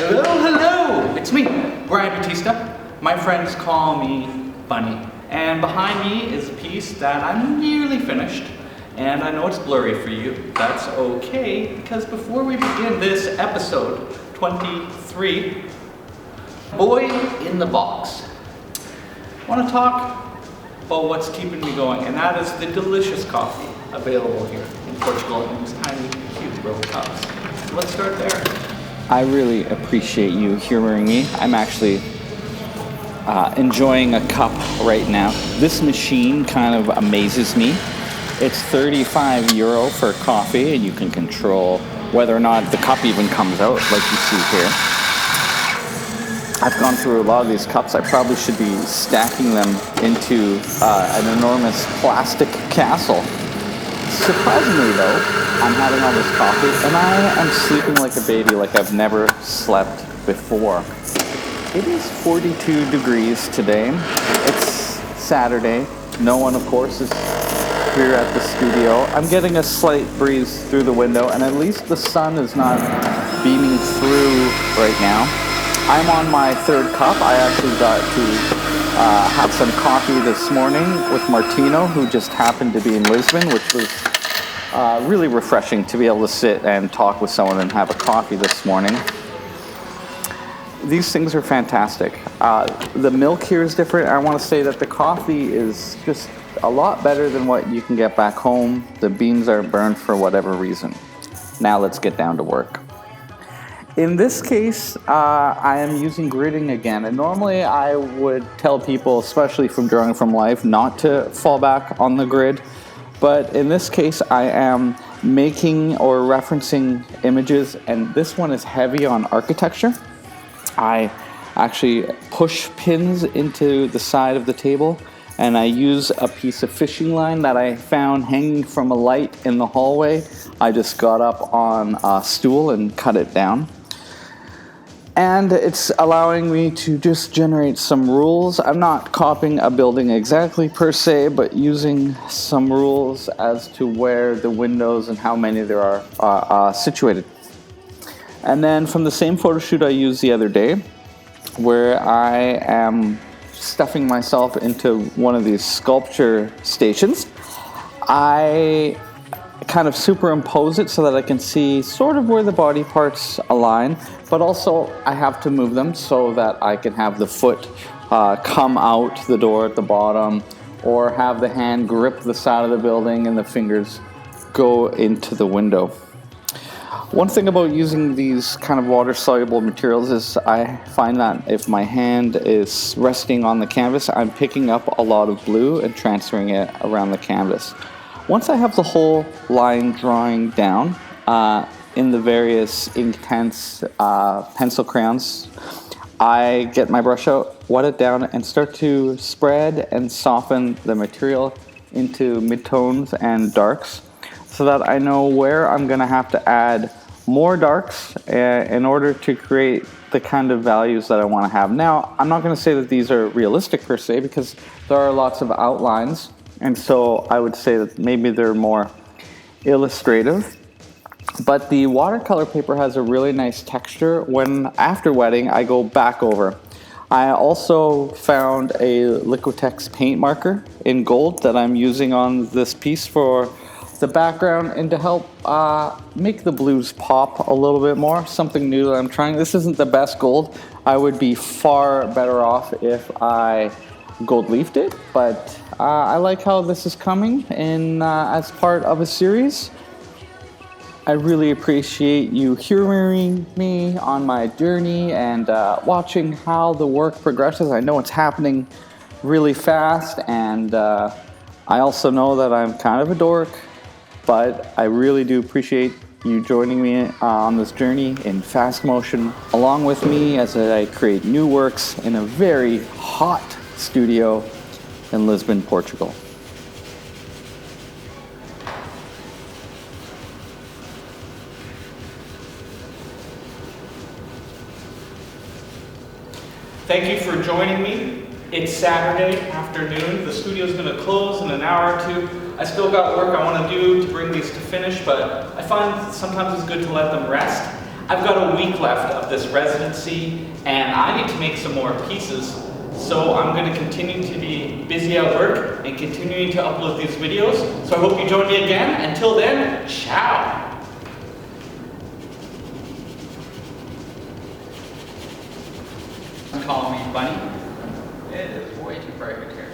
Hello, hello! It's me, Brian Batista. My friends call me Bunny. And behind me is a piece that I'm nearly finished. And I know it's blurry for you. That's okay, because before we begin this episode 23, Boy in the Box, I want to talk about what's keeping me going, and that is the delicious coffee available here in Portugal in these tiny, cute little cups. Let's start there. I really appreciate you humoring me. I'm actually enjoying a cup right now. This machine kind of amazes me. It's €35 for coffee, and you can control whether or not the cup even comes out, like you see here. I've gone through a lot of these cups. I probably should be stacking them into an enormous plastic castle. Surprisingly though, I'm having all this coffee, and I am sleeping like a baby, like I've never slept before. It is 42 degrees today. It's Saturday. No one, of course, is here at the studio. I'm getting a slight breeze through the window, and at least the sun is not beaming through right now. I'm on my third cup. I actually got to have some coffee this morning with Martino, who just happened to be in Lisbon, which was really refreshing to be able to sit and talk with someone and have a coffee this morning. These things are fantastic. The milk here is different. I want to say that the coffee is just a lot better than what you can get back home. The beans are burned for whatever reason. Now let's get down to work. In this case, I am using gridding again, and normally I would tell people, especially from Drawing from Life, not to fall back on the grid, but in this case I am making or referencing images, and this one is heavy on architecture. I actually push pins into the side of the table, and I use a piece of fishing line that I found hanging from a light in the hallway. I just got up on a stool and cut it down. And it's allowing me to just generate some rules. I'm not copying a building exactly per se, but using some rules as to where the windows and how many there are situated. And then from the same photo shoot I used the other day, where I am stuffing myself into one of these sculpture stations, I kind of superimpose it so that I can see sort of where the body parts align, but also I have to move them so that I can have the foot come out the door at the bottom, or have the hand grip the side of the building and the fingers go into the window. One thing about using these kind of water-soluble materials is I find that if my hand is resting on the canvas, I'm picking up a lot of blue and transferring it around the canvas. Once I have the whole line drawing down in the various intense pencil crayons, I get my brush out, wet it down, and start to spread and soften the material into midtones and darks, so that I know where I'm going to have to add more darks in order to create the kind of values that I want to have. Now, I'm not going to say that these are realistic per se, because there are lots of outlines, and so I would say that maybe they're more illustrative. But the watercolor paper has a really nice texture. When after wetting, I go back over. I also found a Liquitex paint marker in gold that I'm using on this piece for the background, and to help make the blues pop a little bit more. Something new that I'm trying. This isn't the best gold. I would be far better off if I gold leafed it, but I like how this is coming in as part of a series. I really appreciate you humoring me on my journey and watching how the work progresses. I know it's happening really fast, and I also know that I'm kind of a dork, but I really do appreciate you joining me on this journey in fast motion along with me as I create new works in a very hot studio in Lisbon, Portugal. Thank you for joining me. It's Saturday afternoon. The studio's going to close in an hour or two. I still got work I want to do to bring these to finish, but I find sometimes it's good to let them rest. I've got a week left of this residency and I need to make some more pieces. So I'm going to continue to be busy at work and continuing to upload these videos. So I hope you join me again. Until then, ciao. Call me Bunny. It is way too bright here.